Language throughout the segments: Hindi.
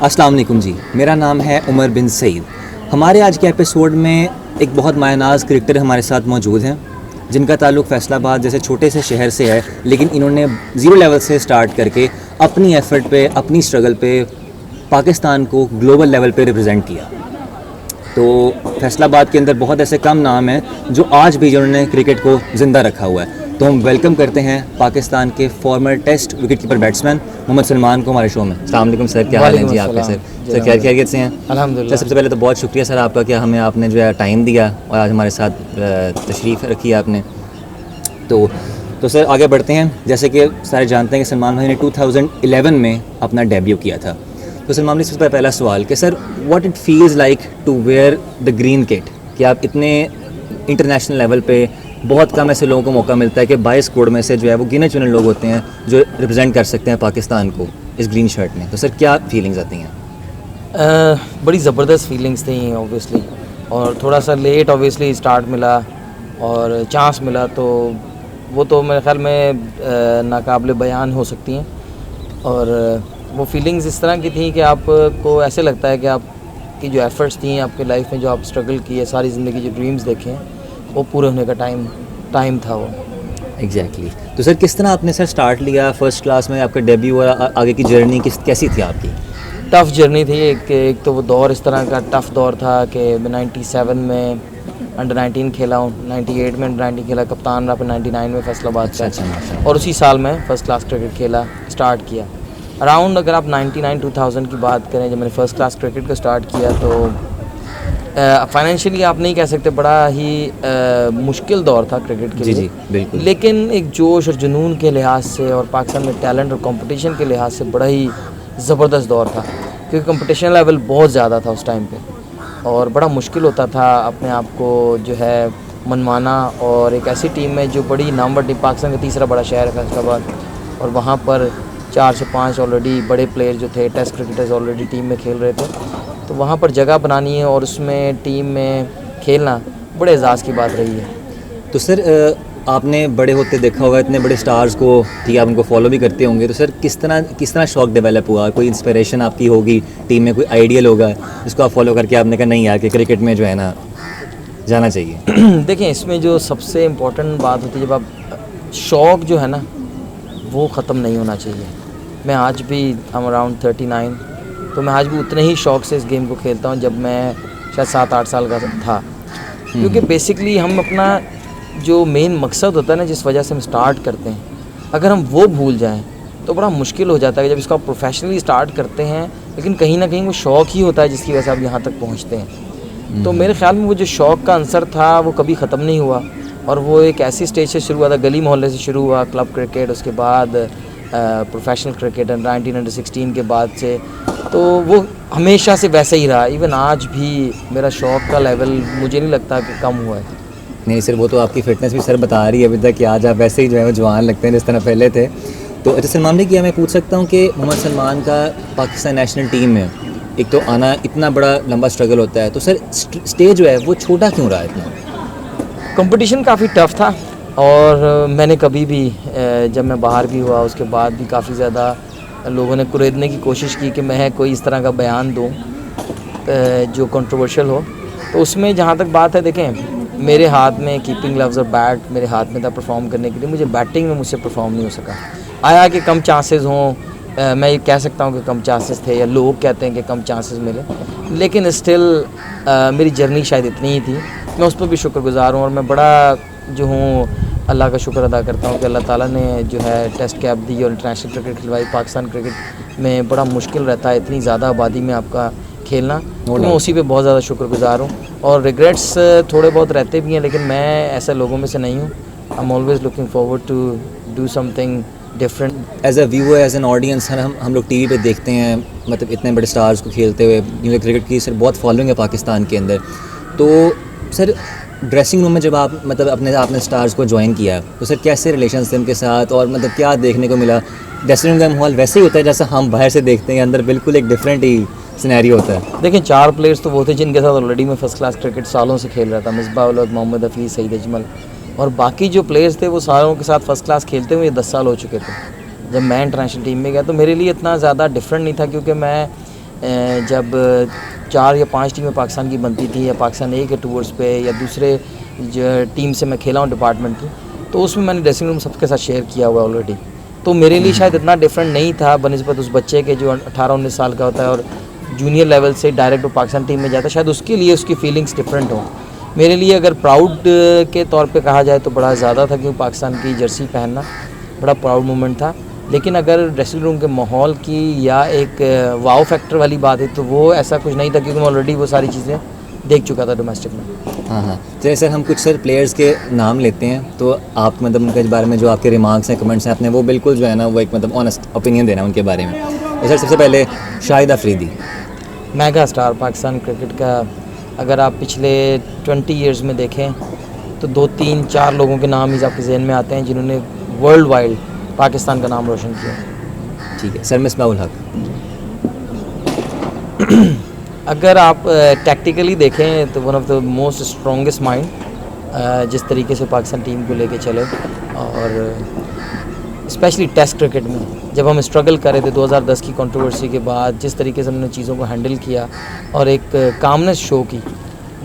अस्सलाम वालेकुम जी, मेरा नाम है उमर बिन सईद। हमारे आज के एपिसोड में एक बहुत मायनाज क्रिकेटर हमारे साथ मौजूद हैं जिनका ताल्लुक़ फैसलाबाद जैसे छोटे से शहर से है, लेकिन इन्होंने ज़ीरो लेवल से स्टार्ट करके अपनी एफ़र्ट पे, अपनी स्ट्रगल पे पाकिस्तान को ग्लोबल लेवल पे रिप्रेजेंट किया। तो फैसलाबाद के अंदर बहुत ऐसे कम नाम हैं जो आज भी जिन्होंने क्रिकेट को ज़िंदा रखा हुआ है। तो हम वेलकम करते हैं पाकिस्तान के former test wicket keeper batsman Mohammad Salman को हमारे शो में। अस्सलाम वालेकुम सर, क्या हाल है जी आपके सर? सर क्या खैरियत से हैं? अल्हम्दुलिल्लाह। सबसे पहले तो बहुत शुक्रिया सर आपका कि हमें आपने जो है टाइम दिया और आज हमारे साथ तशरीफ़ रखी है आपने। तो सर आगे बढ़ते हैं। जैसे कि सारे जानते हैं कि सलमान भाई ने 2011 में अपना डेब्यू किया था। तो सलमान भाई सबसे पहला सवाल कि sir what it feels like to wear the green kit, कि आप इतने इंटरनेशनल लेवल पे बहुत कम ऐसे लोगों को मौका मिलता है कि 22 करोड़ में से जो है वो गिने चुने लोग होते हैं जो रिप्रेजेंट कर सकते हैं पाकिस्तान को इस ग्रीन शर्ट में। तो सर क्या फीलिंग्स आती हैं? बड़ी ज़बरदस्त फीलिंग्स थी ऑब्वियसली, और थोड़ा सा लेट ऑब्वियसली स्टार्ट मिला और चांस मिला, तो वो तो मेरे ख्याल में नाकाबिले बयान हो सकती हैं। और वो फीलिंग्स इस तरह की थी कि आपको ऐसे लगता है कि आपकी जो एफ़र्ट्स थी आपकी लाइफ में, जो आप स्ट्रगल किए, सारी ज़िंदगी जो ड्रीम्स देखे हैं, वो पूरे होने का टाइम था वो। एग्जैक्टली। तो सर किस तरह आपने सर स्टार्ट लिया, फर्स्ट क्लास में आपका डेब्यू और आगे की जर्नी कैसी थी आपकी? टफ़ जर्नी थी। एक तो वो दौर इस तरह का टफ़ दौर था कि मैं 97 में अंडर 19 खेला हूँ, 98 में अंडर 19 खेला, कप्तान रहा, फिर 99 में फैसलाबाद का। अच्छा। और उसी साल में फ़र्स्ट क्लास क्रिकेट खेला स्टार्ट किया। अराउंड अगर आप 99-2000 की बात करें, जब मैंने फ़र्स्ट क्लास क्रिकेट को स्टार्ट किया, तो फाइनेंशियली आप नहीं कह सकते, बड़ा ही मुश्किल दौर था क्रिकेट के लिए। जी बिल्कुल। लेकिन एक जोश और जुनून के लिहाज से और पाकिस्तान में टैलेंट और कंपटीशन के लिहाज से बड़ा ही ज़बरदस्त दौर था, क्योंकि कंपटीशन लेवल बहुत ज़्यादा था उस टाइम पे और बड़ा मुश्किल होता था अपने आप को जो है मनवाना। और एक ऐसी टीम में जो बड़ी नामवर टीम, पाकिस्तान का तीसरा बड़ा शहर है फैसलाबाद, और वहाँ पर 4 से 5 ऑलरेडी बड़े प्लेयर जो थे, टेस्ट क्रिकेटर्स ऑलरेडी टीम में खेल रहे थे, तो वहाँ पर जगह बनानी है और उसमें टीम में खेलना बड़े एजाज़ की बात रही है। तो सर आपने बड़े होते देखा होगा इतने बड़े स्टार्स को, ठीक है, आप उनको फॉलो भी करते होंगे, तो सर किस तरह शौक डेवलप हुआ? कोई इंस्पिरेशन आपकी होगी टीम में, कोई आइडियल होगा जिसको आप फॉलो करके आपने कहा नहीं यार कि क्रिकेट में जो है ना जाना चाहिए? देखें, इसमें जो सबसे इम्पोर्टेंट बात होती है, जब आप शौक़ जो है ना वो ख़त्म नहीं होना चाहिए। मैं आज भी अराउंड 39, तो मैं आज भी उतने ही शौक़ से इस गेम को खेलता हूँ जब मैं शायद 7-8 साल का था। क्योंकि बेसिकली हम अपना जो मेन मकसद होता है ना, जिस वजह से हम स्टार्ट करते हैं, अगर हम वो भूल जाएं तो बड़ा मुश्किल हो जाता है। जब इसको आप प्रोफेशनली स्टार्ट करते हैं, लेकिन कहीं ना कहीं वो शौक़ ही होता है जिसकी वजह से आप यहाँ तक पहुँचते हैं। तो मेरे ख्याल में वो जो शौक़ का अंसर था वो कभी ख़त्म नहीं हुआ, और वो एक ऐसी स्टेज से शुरू हुआ था, गली मोहल्ले से शुरू हुआ, क्लब क्रिकेट, उसके बाद प्रोफेशनल क्रिकेट अंडर 19 अंडर 16 के बाद से, तो वो हमेशा से वैसे ही रहा। इवन आज भी मेरा शौक़ का लेवल मुझे नहीं लगता कि कम हुआ है। नहीं सर, वो तो आपकी फ़िटनेस भी सर बता रही है अभी तक कि आज आप वैसे ही जो है वो जवान लगते हैं जिस तरह पहले थे। तो अच्छा सलमान भाई, क्या मैं पूछ सकता हूँ कि मोहम्मद सलमान का पाकिस्तान नेशनल टीम में एक तो आना इतना बड़ा लंबा स्ट्रगल होता है, तो सर स्टेज जो है वो छोटा क्यों रहा है इतना? कंपटीशन काफ़ी टफ़ था, और मैंने कभी भी जब मैं बाहर भी हुआ उसके बाद भी काफ़ी ज़्यादा लोगों ने कुरेदने की कोशिश की कि मैं कोई इस तरह का बयान दूं जो कंट्रोवर्शियल हो। तो उसमें जहाँ तक बात है, देखें, मेरे हाथ में कीपिंग ग्लव्स और बैट मेरे हाथ में था परफॉर्म करने के लिए। मुझे बैटिंग में मुझसे परफॉर्म नहीं हो सका। आया कि कम चांसेस हों, मैं ये कह सकता हूँ कि कम चांसेस थे, या लोग कहते हैं कि कम चांसेस मिले, लेकिन स्टिल मेरी जर्नी शायद इतनी ही थी। मैं उस पर भी शुक्रगुज़ार हूँ, और मैं बड़ा जो हूँ अल्लाह का शुक्र अदा करता हूँ कि अल्लाह ताला ने जो है टेस्ट कैप दी और इंटरनेशनल क्रिकेट खिलवाई। पाकिस्तान क्रिकेट में बड़ा मुश्किल रहता है इतनी ज़्यादा आबादी में आपका खेलना, तो मैं उसी पे बहुत ज़्यादा शुक्रगुज़ार हूँ। और रिग्रेट्स थोड़े बहुत रहते भी हैं, लेकिन मैं ऐसे लोगों में से नहीं हूँ। I am always looking forward to do something different. As a viewer, as an audience, हम लोग टीवी पे देखते हैं, मतलब इतने बड़े स्टार्स को खेलते हुए। न्यूज़ क्रिकेट की सर बहुत फॉलोइंग है पाकिस्तान के अंदर। तो सर ड्रेसिंग रूम में जब आप मतलब आपने स्टार्स को ज्वाइन किया, तो सर कैसे रिलेशंस थे उनके साथ, और मतलब क्या देखने को मिला? ड्रेसिंग रूम का माहौल वैसे ही होता है जैसा हम बाहर से देखते हैं, अंदर बिल्कुल एक डिफरेंट ही सिनेरियो होता है? देखें, 4 प्लेयर्स तो वो थे जिनके साथ ऑलरेडी मैं फ़र्स्ट क्लास क्रिकेट सालों से खेल रहा था। मिसबाह उल हक, मोहम्मद हफीज़, सईद अजमल, और बाकी जो प्लेयर्स थे वो सारों के साथ फ़र्स्ट क्लास खेलते हुए 10 साल हो चुके थे। जब मैं इंटरनेशनल टीम में गया तो मेरे लिए इतना ज़्यादा डिफरेंट नहीं था, क्योंकि मैं जब 4 या 5 टीमें पाकिस्तान की बनती थी या पाकिस्तान ए के टूर्स पे या दूसरे जो टीम से मैं खेला हूँ डिपार्टमेंट की, तो उसमें मैंने ड्रेसिंग रूम सबके साथ शेयर किया हुआ ऑलरेडी। तो मेरे लिए शायद इतना डिफरेंट नहीं था बनिस्बत उस बच्चे के जो 18-19 साल का होता है और जूनियर लेवल से डायरेक्ट वो पाकिस्तान टीम में जाता है, शायद उसके लिए उसकी फीलिंग्स डिफरेंट हो। मेरे लिए अगर प्राउड के तौर पे कहा जाए तो बड़ा ज़्यादा था, क्योंकि पाकिस्तान की जर्सी पहनना बड़ा प्राउड मोमेंट था। लेकिन अगर ड्रेसिंग रूम के माहौल की या एक वाव फैक्टर वाली बात है तो वो ऐसा कुछ नहीं था, क्योंकि मैं ऑलरेडी वो सारी चीज़ें देख चुका था डोमेस्टिक में। हाँ हाँ, चलिए सर हम कुछ सर प्लेयर्स के नाम लेते हैं, तो आप मतलब उनके बारे में जो आपके रिमार्क्स हैं, कमेंट्स हैं, आपने वो बिल्कुल जो है ना वो एक मतलब ऑनेस्ट ओपिनियन देना उनके बारे में। तो सर सबसे पहले Shahid Afridi, mega star Pakistan cricket का। अगर आप पिछले 20 ईयर्स में देखें तो 2-3-4 लोगों के नाम ही आपके जहन में आते हैं जिन्होंने वर्ल्ड वाइड पाकिस्तान का नाम रोशन किया। ठीक है सर। मिसबाहुल हक, अगर आप टैक्टिकली देखें तो one of the most strongest mind, जिस तरीके से पाकिस्तान टीम को लेके चले, और स्पेशली टेस्ट क्रिकेट में जब हम स्ट्रगल कर रहे थे 2010 की कंट्रोवर्सी के बाद, जिस तरीके से हमने चीज़ों को हैंडल किया और एक कामनेस शो की,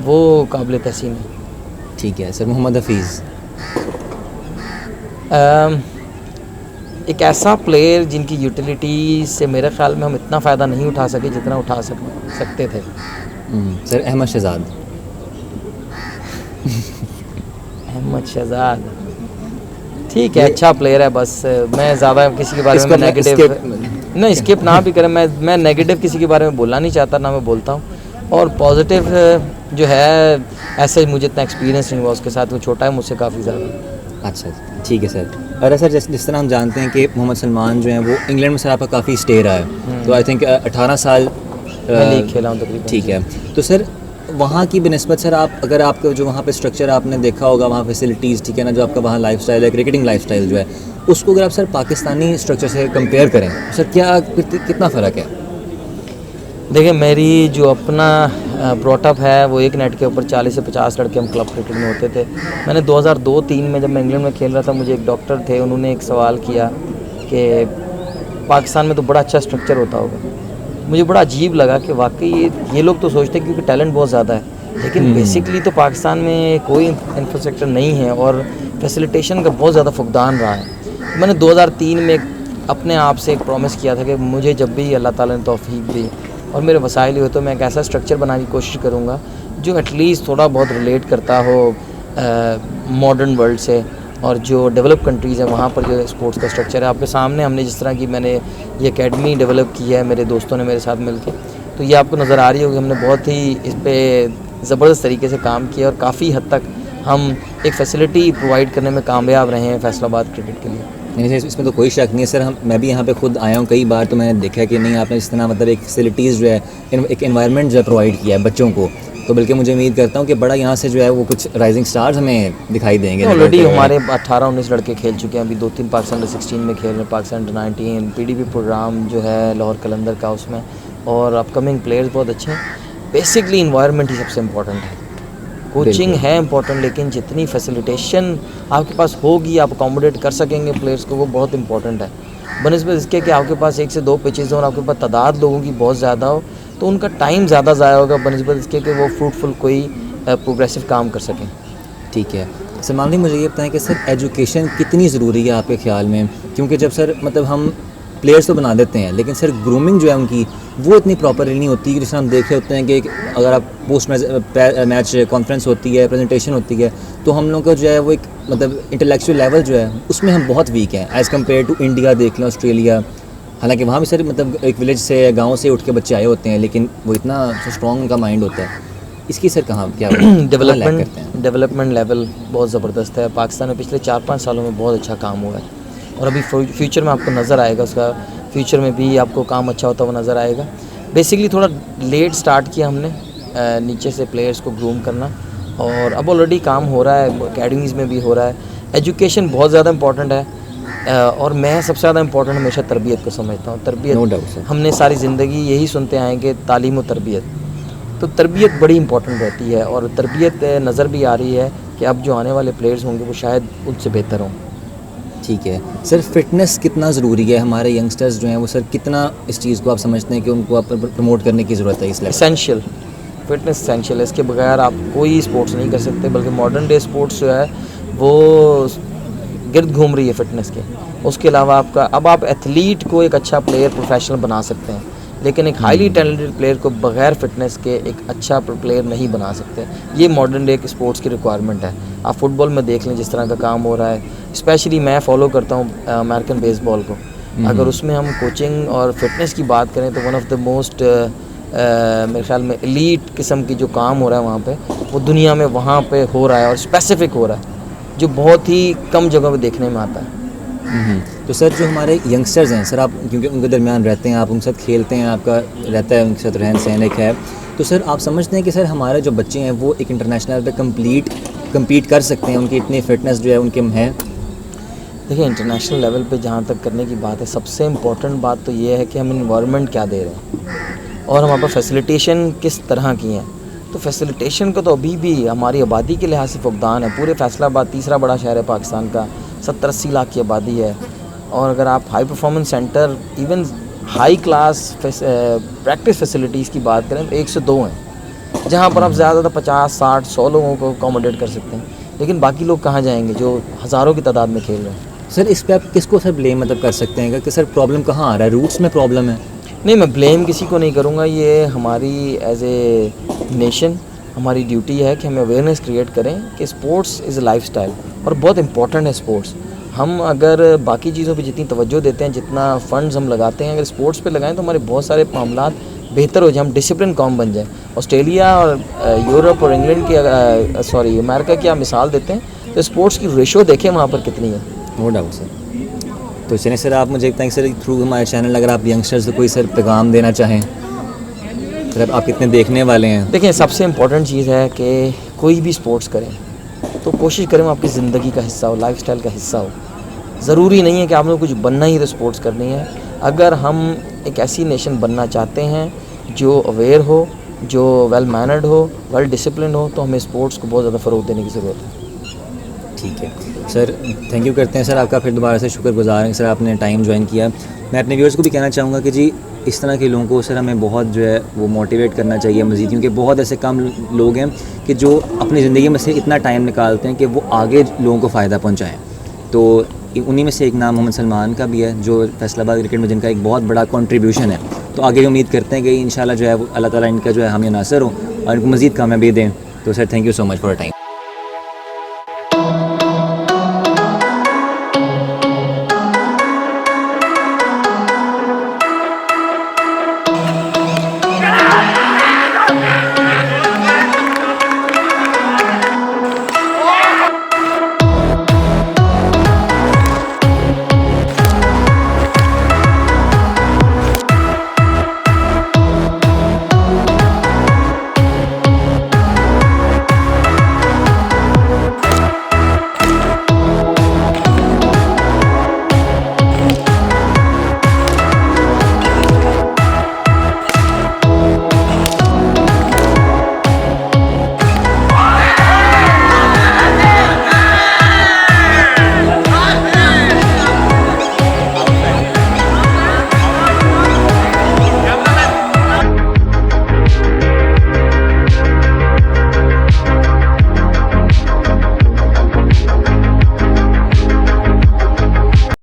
वो काबिल तहसीन है। ठीक है सर। मोहम्मद हफीज़, एक ऐसा प्लेयर जिनकी यूटिलिटी से मेरे ख्याल में हम इतना फ़ायदा नहीं उठा सके जितना उठा सकते थे। सर अहमद शहजाद, अहमद शहजाद ठीक है, अच्छा प्लेयर है, बस मैं ज़्यादा किसी के बारे में नेगेटिव नहीं स्किप ना भी करें, मैं नेगेटिव किसी के बारे में बोलना नहीं चाहता, ना मैं बोलता हूँ। और पॉजिटिव जो है ऐसे मुझे इतना एक्सपीरियंस नहीं हुआ उसके साथ, वो छोटा है मुझसे काफ़ी ज़्यादा। अच्छा ठीक है सर। और सर जिस तरह हम जानते हैं कि मोहम्मद सलमान जो है वो इंग्लैंड में सर आपका काफ़ी स्टे रहा है, तो आई थिंक 18 साल लीग खेला हूँ तकरीबन। ठीक है, तो सर वहाँ की बनस्बत सर आप अगर आपका जो वहाँ पे स्ट्रक्चर आपने देखा होगा, वहाँ फैसिलिटीज़, ठीक है ना, जो आपका वहाँ लाइफस्टाइल है, क्रिकेटिंग लाइफस्टाइल जो है, उसको अगर आप सर पाकिस्तानी स्ट्रक्चर से कंपेयर करें तो सर क्या कितना फ़र्क है? देखिए, मेरी जो अपना ब्रॉटअप है वो एक नेट के ऊपर 40 से 50 लड़के हम क्लब क्रिकेट में होते थे। मैंने 2002-03 में जब मैं इंग्लैंड में खेल रहा था, मुझे एक डॉक्टर थे, उन्होंने एक सवाल किया कि पाकिस्तान में तो बड़ा अच्छा स्ट्रक्चर होता होगा। मुझे बड़ा अजीब लगा कि वाकई ये लोग तो सोचते हैं क्योंकि टैलेंट बहुत ज़्यादा है, लेकिन बेसिकली तो पाकिस्तान में कोई इंफ्रास्ट्रक्चर नहीं है और फैसिलिटेशन का बहुत ज़्यादा फुकदान रहा है। मैंने 2003 में अपने आप से एक प्रॉमिस किया था कि मुझे जब भी अल्लाह ताला ने तौफीक दी और मेरे वसाइल हुए तो मैं एक ऐसा स्ट्रक्चर बनाने की कोशिश करूँगा जो एटलीस्ट थोड़ा बहुत रिलेट करता हो मॉडर्न वर्ल्ड से, और जो डेवलप कंट्रीज़ हैं वहाँ पर जो स्पोर्ट्स का स्ट्रक्चर है आपके सामने हमने जिस तरह की मैंने ये एकेडमी डेवलप की है मेरे दोस्तों ने मेरे साथ मिलकर, तो ये आपको नज़र आ रही होगी हमने बहुत ही इस पर ज़बरदस्त तरीके से काम किया और काफ़ी हद तक हम एक फैसिलिटी प्रोवाइड करने में कामयाब रहे हैं फैसलाबाद क्रिकेट के लिए। नहीं, इसमें तो कोई शक नहीं है सर। मैं भी यहाँ पे खुद आया हूँ कई बार, तो मैंने देखा कि नहीं आपने इस तरह मतलब एक फैसिलिटीज़ जो है, एक एनवायरनमेंट जो है प्रोवाइड किया है बच्चों को, तो बल्कि मुझे उम्मीद करता हूँ कि बड़ा यहाँ से जो है वो कुछ राइजिंग स्टार्स हमें दिखाई देंगे। ऑलरेडी हमारे 18-19 लड़के खेल चुके हैं, अभी 2-3 पाकिस्तान अंडर-16 में खेल रहे हैं, पाकिस्तान अंडर-19 पीडीपी प्रोग्राम जो है लाहौर कलंदर का उसमें, और अपकमिंग प्लेयर्स बहुत अच्छे हैं। बेसिकली इन्वायरमेंट ही सबसे इम्पोर्टेंट है, कोचिंग है इम्पोर्टेंट, लेकिन जितनी फैसिलिटेशन आपके पास होगी आप अकोमोडेट कर सकेंगे प्लेयर्स को, वो बहुत इंपॉर्टेंट है। बनस्बत इसके कि आपके पास 1 से 2 पिचेज़ हो और आपके पास तादाद लोगों की बहुत ज़्यादा हो तो उनका टाइम ज़्यादा ज़ाया होगा बनस्बत इसके कि वो फ्रूटफुल कोई प्रोग्रेसिव काम कर सकें। ठीक है सलमान जी, मुझे ये बताएं कि सर एजुकेशन कितनी ज़रूरी है आपके ख्याल में, क्योंकि जब सर मतलब हम प्लेयर्स तो बना देते हैं लेकिन सर ग्रूमिंग जो है उनकी वो इतनी प्रॉपरली नहीं होती। जैसे हम देख रहे होते हैं कि अगर आप पोस्ट मैच कॉन्फ्रेंस होती है, प्रेजेंटेशन होती है, तो हम लोग का जो है वो एक मतलब इंटेलेक्चुअल लेवल जो है उसमें हम बहुत वीक हैं एज़ कम्पेयर टू इंडिया देख लें, ऑस्ट्रेलिया। हालांकि वहाँ भी सर मतलब एक विलेज से गाँव से उठ के बच्चे आए होते हैं, लेकिन वो इतना स्ट्रॉन्ग उनका माइंड होता है। इसकी सर कहाँ क्या डेवलपमेंट लेवल बहुत ज़बरदस्त है पाकिस्तान में। पिछले 4-5 सालों में बहुत अच्छा काम हुआ है और अभी फ्यूचर में आपको नज़र आएगा, उसका फ्यूचर में भी आपको काम अच्छा होता हुआ नज़र आएगा। बेसिकली थोड़ा लेट स्टार्ट किया हमने नीचे से प्लेयर्स को ग्रूम करना, और अब ऑलरेडी काम हो रहा है, अकेडमीज़ में भी हो रहा है। एजुकेशन बहुत ज़्यादा इंपॉर्टेंट है और मैं सबसे ज़्यादा इंपॉर्टेंट हमेशा तरबियत को समझता हूँ। तरबियत नो डाउट सर, हमने सारी ज़िंदगी यही सुनते आए कि तालीम और तरबियत, तो तरबियत बड़ी इंपॉर्टेंट रहती है और तरबियत नज़र भी आ रही है कि अब जो आने वाले प्लेयर्स होंगे वो शायद उनसे बेहतर हों। ठीक है सर, फिटनेस कितना ज़रूरी है हमारे यंगस्टर्स जो हैं वो सर, कितना इस चीज़ को आप समझते हैं कि उनको आप प्रमोट करने की ज़रूरत है इस लेवल? एसेंशियल, फिटनेस एसेंशियल है। इसके बगैर आप कोई स्पोर्ट्स नहीं कर सकते, बल्कि मॉडर्न डे स्पोर्ट्स जो है वो गिर्द घूम रही है फिटनेस के। उसके अलावा आपका, अब आप एथलीट को एक अच्छा प्लेयर प्रोफेशनल बना सकते हैं, लेकिन एक हाईली टैलेंटेड प्लेयर को बगैर फिटनेस के एक अच्छा प्लेयर नहीं बना सकते। ये मॉडर्न डे स्पोर्ट्स की रिक्वायरमेंट है। आप फुटबॉल में देख लें जिस तरह का काम हो रहा है, स्पेशली मैं फॉलो करता हूँ अमेरिकन बेसबॉल को। अगर उसमें हम कोचिंग और फिटनेस की बात करें तो वन ऑफ द मोस्ट मेरे ख्याल में एलीट किस्म की जो काम हो रहा है वहाँ पे, वो दुनिया में वहाँ पे हो रहा है, और स्पेसिफिक हो रहा है, जो बहुत ही कम जगह पे देखने में आता है। तो सर जो हमारे यंगस्टर्स हैं सर, आप क्योंकि उनके दरमियान रहते हैं, आप उनके साथ खेलते हैं, आपका रहता है उनके साथ रहन सहन एक है, तो सर आप समझते हैं कि सर हमारे जो बच्चे हैं वो एक इंटरनेशनल पे कम्पीट कर सकते हैं, उनकी इतनी फिटनेस जो है उनके में है? देखिए, इंटरनेशनल लेवल पे जहाँ तक करने की बात है, सबसे इम्पॉर्टेंट बात तो ये है कि हम इन्वायरमेंट क्या दे रहे हैं और हमारे पास फैसिलिटेशन किस तरह की हैं। तो फैसिलिटेशन का तो अभी भी हमारी आबादी के लिहाज से फुकदान है। पूरे फैसलाबाद तीसरा बड़ा शहर है पाकिस्तान का, 70-80 लाख की आबादी है, और अगर आप high performance centre, even high class practice facilities की बात करें तो 1 से 2 हैं, जहाँ पर आप ज़्यादा 50-60-100 लोगों को अकोमोडेट कर सकते हैं। लेकिन बाकी लोग कहाँ जाएंगे जो हज़ारों की तादाद में खेल रहे हैं? सर इस पे आप किसको सर ब्लेम कर सकते हैं कि सर प्रॉब्लम कहाँ आ रहा है, रूट्स में प्रॉब्लम है? नहीं, मैं ब्लेम किसी को नहीं करूँगा। ये हमारी एज ए नेशन हमारी ड्यूटी है कि हमें अवेयरनेस क्रिएट करें कि स्पोर्ट्स इज़ अ लाइफस्टाइल, और बहुत इंपॉर्टेंट है स्पोर्ट्स। हम अगर बाकी चीज़ों पे जितनी तवज्जो देते हैं, जितना फंड्स हम लगाते हैं, अगर स्पोर्ट्स पे लगाएं तो हमारे बहुत सारे मामलात बेहतर हो जाए, हम डिसिप्लिन कौम बन जाए। ऑस्ट्रेलिया और यूरोप और इंग्लैंड की अमेरिका की आप मिसाल देते हैं तो स्पोर्ट्स की रेशो देखें वहाँ पर कितनी है। No doubt sir. तो चलिए सर, आप मुझे बताएं सर, थ्रू हमारे चैनल अगर आप यंगस्टर्स को कोई सर पैगाम देना चाहें, सर आप कितने देखने वाले हैं? देखिए, सबसे इम्पॉर्टेंट चीज़ है कि कोई भी स्पोर्ट्स करें तो कोशिश करें वो आपकी ज़िंदगी का हिस्सा हो, लाइफस्टाइल का हिस्सा हो। ज़रूरी नहीं है कि आपने कुछ बनना ही तो स्पोर्ट्स करनी है। अगर हम एक ऐसी नेशन बनना चाहते हैं जो अवेयर हो, जो वेल मैनर्ड हो, वेल डिसिप्लिन हो, तो हमें स्पोर्ट्स को बहुत ज़्यादा फ़रोग़ देने की ज़रूरत है। ठीक है सर, थैंक यू करते हैं सर आपका, फिर दोबारा से शुक्रगुजार हैं सर आपने टाइम ज्वाइन किया। मैं अपने व्यूअर्स को भी कहना चाहूँगा कि जी इस तरह के लोगों को सर हमें बहुत जो है वो मोटिवेट करना चाहिए मज़ीद, क्योंकि बहुत ऐसे कम लोग हैं कि जो अपनी ज़िंदगी में से इतना टाइम निकालते हैं कि वो आगे लोगों को फ़ायदा पहुँचाएँ। तो उन्हीं में से एक नाम मोहम्मद सलमान का भी है, जो फैसलाबाद क्रिकेट में जिनका एक बहुत बड़ा कंट्रीब्यूशन है। तो आगे उम्मीद करते हैं कि इंशाल्लाह जो है वो अल्लाह ताला इनका जो है हामी नासर हो और इनको मज़ीद कामयाबी दें। तो sir thank you so much for time.